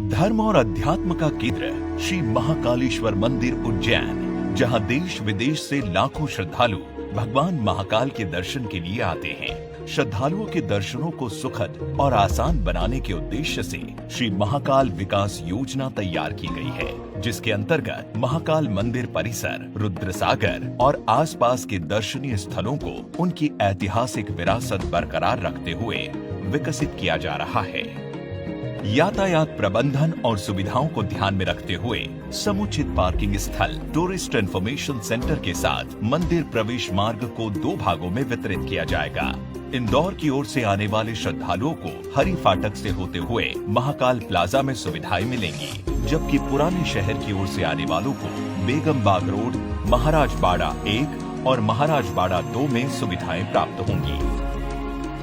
धर्म और अध्यात्म का केंद्र श्री महाकालेश्वर मंदिर उज्जैन, जहां देश विदेश से लाखों श्रद्धालु भगवान महाकाल के दर्शन के लिए आते हैं। श्रद्धालुओं के दर्शनों को सुखद और आसान बनाने के उद्देश्य से श्री महाकाल विकास योजना तैयार की गई है, जिसके अंतर्गत महाकाल मंदिर परिसर, रुद्रसागर और आसपास के दर्शनीय स्थलों को उनकी ऐतिहासिक विरासत बरकरार रखते हुए विकसित किया जा रहा है। यातायात प्रबंधन और सुविधाओं को ध्यान में रखते हुए समुचित पार्किंग स्थल, टूरिस्ट इंफॉर्मेशन सेंटर के साथ मंदिर प्रवेश मार्ग को 2 भागों में वितरित किया जाएगा। इंदौर की ओर से आने वाले श्रद्धालुओं को हरी फाटक से होते हुए महाकाल प्लाजा में सुविधाएं मिलेंगी, जबकि पुराने शहर की ओर से आने वालों को बेगम बाग रोड, महाराज बाड़ा 1 और महाराज बाड़ा 2 में सुविधाएं प्राप्त होंगी।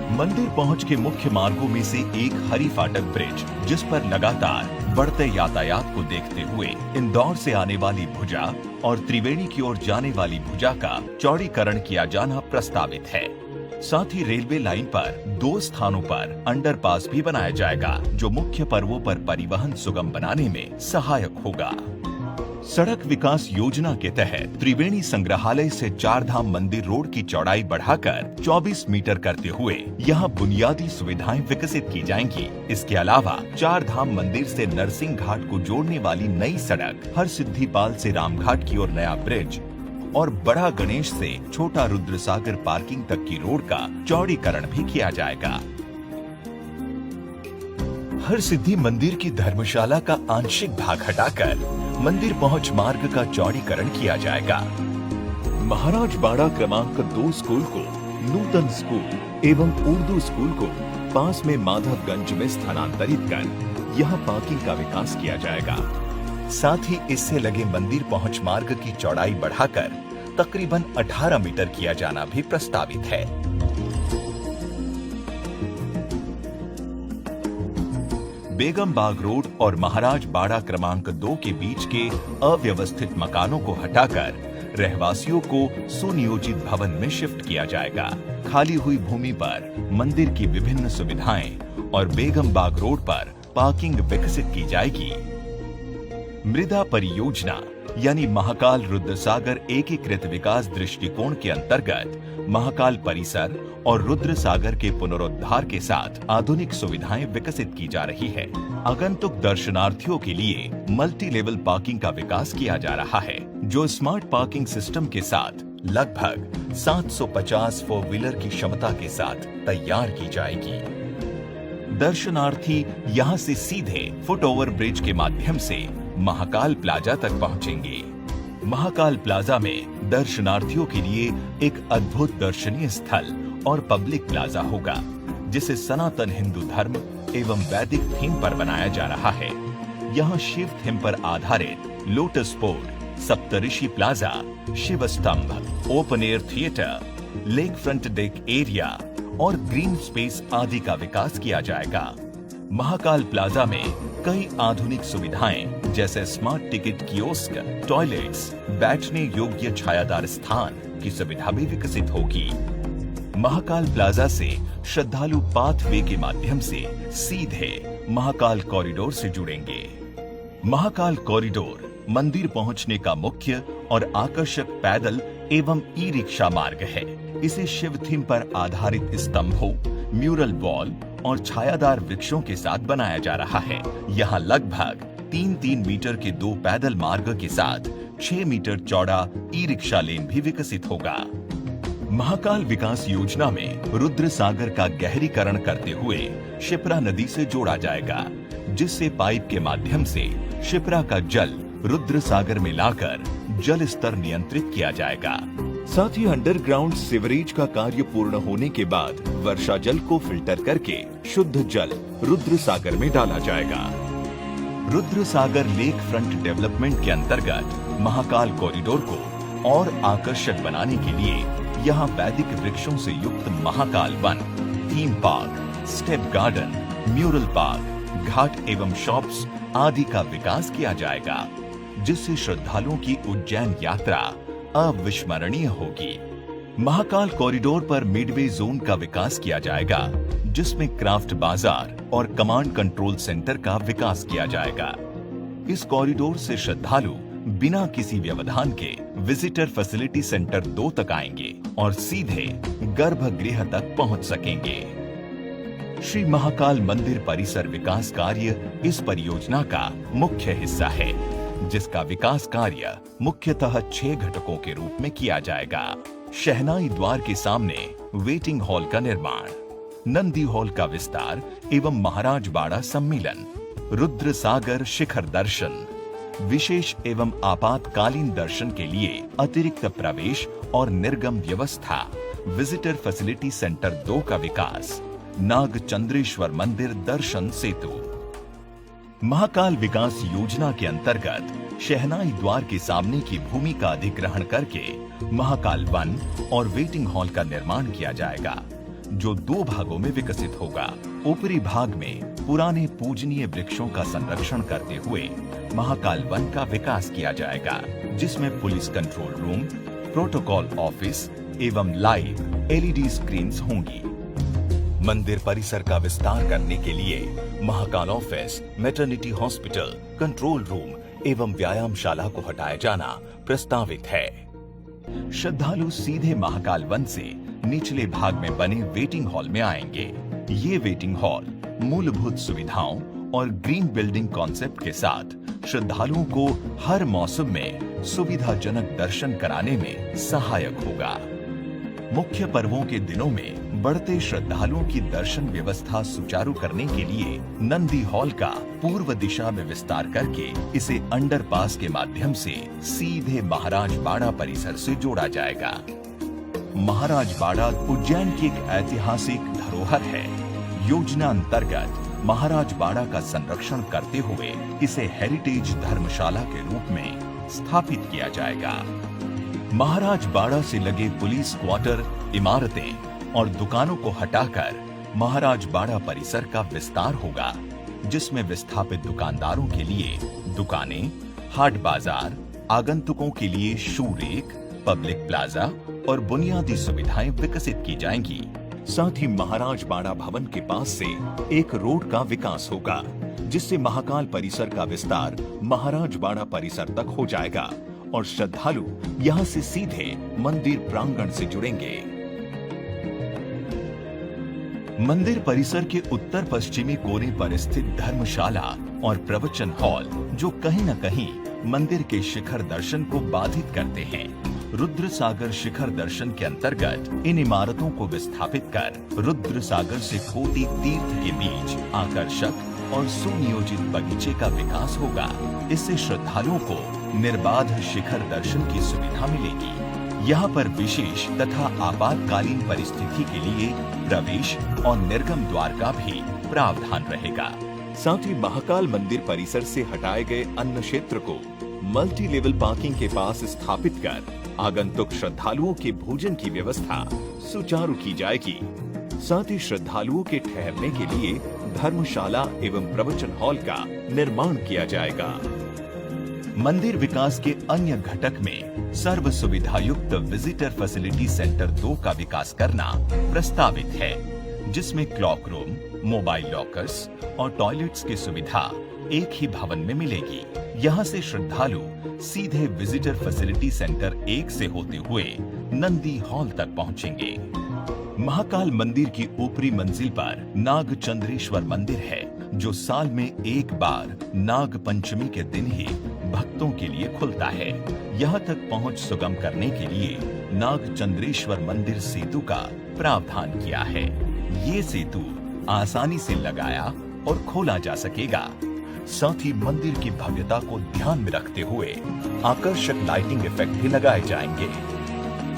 मंदिर पहुंच के मुख्य मार्गों में से एक हरी फाटक ब्रिज, जिस पर लगातार बढ़ते यातायात को देखते हुए इंदौर से आने वाली भुजा और त्रिवेणी की ओर जाने वाली भुजा का चौड़ीकरण किया जाना प्रस्तावित है। साथ ही रेलवे लाइन पर 2 स्थानों पर अंडरपास भी बनाया जाएगा, जो मुख्य पर्वों पर परिवहन सुगम बनाने में सहायक होगा। सड़क विकास योजना के तहत त्रिवेणी संग्रहालय से 4 धाम मंदिर रोड की चौड़ाई बढ़ाकर 24 मीटर करते हुए यहां बुनियादी सुविधाएं विकसित की जाएंगी। इसके अलावा 4 धाम मंदिर से नरसिंह घाट को जोड़ने वाली नई सड़क, हरसिद्धिपाल से रामघाट की ओर नया ब्रिज और बड़ा गणेश से छोटा रुद्रसागर पार्किंग तक की रोड का चौड़ीकरण भी किया जाएगा। हरसिद्धि मंदिर की धर्मशाला का आंशिक भाग हटाकर मंदिर पहुंच मार्ग का चौड़ीकरण किया जाएगा। महाराज बाड़ा क्रमांक 2 स्कूल को नूतन स्कूल एवं उर्दू स्कूल को पास में माधवगंज में स्थानांतरित कर यहां पार्किंग का विकास किया जाएगा। साथ ही इससे लगे मंदिर पहुंच मार्ग की चौड़ाई बढ़ाकर तकरीबन 18 मीटर किया जाना भी प्रस्तावित है। बेगम बाग रोड और महाराज बाड़ा क्रमांक 2 के बीच के अव्यवस्थित मकानों को हटाकर रहवासियों को सुनियोजित भवन में शिफ्ट किया जाएगा। खाली हुई भूमि पर मंदिर की विभिन्न सुविधाएं और बेगम बाग रोड पर पार्किंग विकसित की जाएगी। मृदा परियोजना यानी महाकाल रुद्रसागर एकीकृत विकास दृष्टिकोण के अंतर्गत महाकाल परिसर और रुद्रसागर के पुनरुद्धार के साथ आधुनिक सुविधाएं विकसित की जा रही है। आगंतुक दर्शनार्थियों के लिए मल्टी लेवल पार्किंग का विकास किया जा रहा है, जो स्मार्ट पार्किंग सिस्टम के साथ लगभग 750 4 व्हीलर की क्षमता के साथ तैयार की जाएगी। दर्शनार्थी यहां से सीधे फुट ओवर ब्रिज के माध्यम से महाकाल प्लाजा तक पहुंचेंगे। महाकाल प्लाजा में दर्शनार्थियों के लिए एक अद्भुत दर्शनीय स्थल और पब्लिक प्लाजा होगा, जिसे सनातन हिंदू धर्म एवं वैदिक थीम पर बनाया जा रहा है। यहाँ शिव थीम पर आधारित लोटस पोर्ट, सप्तऋषि प्लाजा, शिव स्तंभ, open air theatre, lake front deck area और ग्रीन स्पेस आदि का विकास किया जाएगा। महाकाल प्लाजा में कई आधुनिक सुविधाएं जैसे स्मार्ट टिकट कियोस्क, टॉयलेट्स, बैठने योग्य छायादार स्थान की सुविधा भी विकसित होगी। महाकाल प्लाजा से श्रद्धालु पाथवे के माध्यम से सीधे महाकाल कॉरिडोर से जुड़ेंगे। महाकाल कॉरिडोर मंदिर पहुंचने का मुख्य और आकर्षक पैदल एवं ई रिक्शा मार्ग है। इसे शिव थीम पर आधारित स्तंभों, म्यूरल वॉल और छायादार वृक्षों के साथ बनाया जा रहा है। यहाँ लगभग 3-3 मीटर के 2 पैदल मार्ग के साथ 6 मीटर चौड़ा ई रिक्शा लेन भी विकसित होगा। महाकाल विकास योजना में रुद्रसागर का गहरीकरण करते हुए शिप्रा नदी से जोड़ा जाएगा, जिससे पाइप के माध्यम से शिप्रा का जल रुद्रसागर में लाकर जल स्तर नियंत्रित किया जाएगा। साथ ही अंडरग्राउंड सीवरेज का कार्य पूर्ण होने के बाद वर्षा जल को फिल्टर करके शुद्ध जल रुद्रसागर में डाला जाएगा। रुद्रसागर लेक फ्रंट डेवलपमेंट के अंतर्गत महाकाल कॉरिडोर को और आकर्षक बनाने के लिए यहाँ वैदिक वृक्षों से युक्त महाकाल वन, theme park, step garden, mural park, ghat एवं शॉप्स आदि का विकास किया जाएगा, जिससे श्रद्धालुओं की उज्जैन यात्रा अविस्मरणीय होगी। महाकाल कॉरिडोर पर मिडवे जोन का विकास किया जाएगा, जिसमें क्राफ्ट बाजार और कमांड कंट्रोल सेंटर का विकास किया जाएगा। इस कॉरिडोर से श्रद्धालु बिना किसी व्यवधान के विजिटर फैसिलिटी सेंटर 2 तक आएंगे और सीधे गर्भगृह तक पहुंच सकेंगे। श्री महाकाल मंदिर परिसर विकास कार्य इस परियोजना का मुख्य हिस्सा है, जिसका विकास कार्य मुख्यतः 6 घटकों के रूप में किया जाएगा। शहनाई द्वार के सामने वेटिंग हॉल का निर्माण, नंदी हॉल का विस्तार एवं महाराज बाड़ा सम्मेलन, रुद्र सागर शिखर दर्शन, विशेष एवं आपातकालीन दर्शन के लिए अतिरिक्त प्रवेश और निर्गम व्यवस्था, विजिटर फैसिलिटी सेंटर 2 का विकास, नागचंद्रेश्वर मंदिर दर्शन सेतु। महाकाल विकास योजना के अंतर्गत शहनाई द्वार के सामने की भूमि का अधिग्रहण करके महाकाल वन और वेटिंग हॉल का निर्माण किया जाएगा, जो 2 भागों में विकसित होगा। ऊपरी भाग में पुराने पूजनीय वृक्षों का संरक्षण करते हुए महाकाल वन का विकास किया जाएगा, जिसमें police control room, protocol office एवं लाइव एलईडी स्क्रीन्स होंगी। मंदिर परिसर का विस्तार करने के लिए Mahakal office, maternity hospital, control room एवं व्यायामशाला को हटाया जाना प्रस्तावित है। श्रद्धालु सीधे महाकाल वन से निचले भाग में बने वेटिंग हॉल में आएंगे। ये वेटिंग हॉल मूलभूत सुविधाओं और ग्रीन बिल्डिंग कॉन्सेप्ट के साथ श्रद्धालुओं को हर मौसम में सुविधाजनक दर्शन कराने में सहायक होगा। मुख्य पर्वों के दिनों में बढ़ते श्रद्धालुओं की दर्शन व्यवस्था सुचारू करने के लिए नंदी हॉल का पूर्व दिशा में विस्तार करके इसे अंडरपास के माध्यम से सीधे महाराज बाड़ा परिसर से जोड़ा जाएगा। महाराज बाड़ा उज्जैन की एक ऐतिहासिक धरोहर है। योजना अंतर्गत महाराज बाड़ा का संरक्षण करते हुए इसे हेरिटेज धर्मशाला के रूप में स्थापित किया जाएगा। महाराज बाड़ा से लगे पुलिस क्वार्टर, इमारतें और दुकानों को हटाकर महाराज बाड़ा परिसर का विस्तार होगा, जिसमें विस्थापित दुकानदारों के लिए दुकानें, हाट बाजार, आगंतुकों के लिए शू रेक, पब्लिक प्लाजा और बुनियादी सुविधाएं विकसित की जाएंगी। साथ ही महाराज बाड़ा भवन के पास से एक रोड का विकास होगा, जिससे महाकाल परिसर का विस्तार महाराज बाड़ा परिसर तक हो जाएगा और श्रद्धालु यहां से सीधे मंदिर प्रांगण से जुड़ेंगे। मंदिर परिसर के उत्तर पश्चिमी कोने पर स्थित धर्मशाला और प्रवचन हॉल, जो कहीं न कहीं मंदिर के शिखर दर्शन को बाधित करते हैं, रुद्र सागर शिखर दर्शन के अंतर्गत इन इमारतों को विस्थापित कर रुद्र सागर से कोटि तीर्थ के बीच आकर्षक और सुनियोजित बगीचे का विकास होगा। इससे श्रद्धालुओं को निर्बाध शिखर दर्शन की सुविधा मिलेगी। यहाँ पर विशेष तथा आपातकालीन परिस्थिति के लिए प्रवेश और निर्गम द्वार का भी प्रावधान रहेगा। साथ ही महाकाल मंदिर परिसर से हटाए गए अन्न क्षेत्र को मल्टी लेवल पार्किंग के पास स्थापित कर आगंतुक श्रद्धालुओं के भोजन की व्यवस्था सुचारू की जाएगी। साथ ही श्रद्धालुओं के ठहरने के लिए धर्मशाला एवं प्रवचन हॉल का निर्माण किया जाएगा। मंदिर विकास के अन्य घटक में सर्व सुविधा युक्त विजिटर फैसिलिटी सेंटर 2 का विकास करना प्रस्तावित है, जिसमें क्लॉक रूम, मोबाइल लॉकर्स और टॉयलेट्स की सुविधा एक ही भवन में मिलेगी। यहाँ से श्रद्धालु सीधे विजिटर फैसिलिटी सेंटर 1 से होते हुए नंदी हॉल तक पहुँचेंगे। महाकाल मंदिर की ऊपरी मंजिल पर नागचंद्रेश्वर मंदिर है, जो साल में एक बार नाग पंचमी के दिन ही भक्तों के लिए खुलता है। यहाँ तक पहुँच सुगम करने के लिए नागचंद्रेश्वर मंदिर सेतु का प्रावधान किया है। ये सेतु आसानी से लगाया और खोला जा सकेगा। साथ ही मंदिर की भव्यता को ध्यान में रखते हुए आकर्षक लाइटिंग इफेक्ट भी लगाए जाएंगे।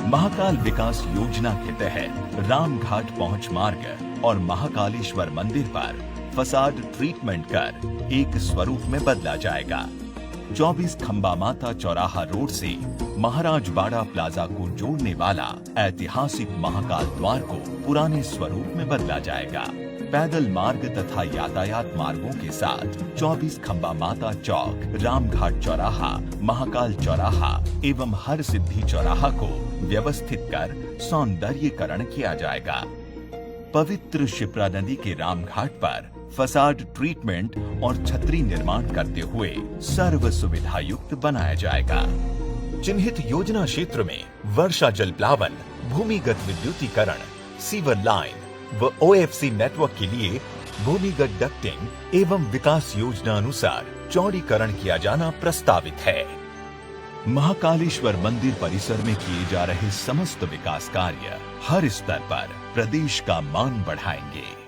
महाकाल विकास योजना के तहत रामघाट पहुंच मार्ग और महाकालेश्वर मंदिर पर फसाड ट्रीटमेंट कर एक स्वरूप में बदला जाएगा। 24 खंबा माता चौराहा रोड से महाराज बाड़ा प्लाजा को जोड़ने वाला ऐतिहासिक महाकाल द्वार को पुराने स्वरूप में बदला जाएगा। पैदल मार्ग तथा यातायात मार्गों के साथ 24 खंबा माता चौक, रामघाट चौराहा, महाकाल चौराहा एवं हर सिद्धि चौराहा को व्यवस्थित कर सौंदर्यीकरण किया जाएगा। पवित्र शिप्रा नदी के रामघाट पर फसाड ट्रीटमेंट और छतरी निर्माण करते हुए सर्व सुविधा युक्त बनाया जाएगा। चिन्हित योजना क्षेत्र में वर्षा जल प्लावन, भूमिगत विद्युतीकरण, सीवर लाइन व ओएफसी नेटवर्क के लिए भूमिगत डक्टिंग एवं विकास योजना अनुसार चौड़ीकरण किया जाना प्रस्तावित है। महाकालेश्वर मंदिर परिसर में किए जा रहे समस्त विकास कार्य हर स्तर पर प्रदेश का मान बढ़ाएंगे।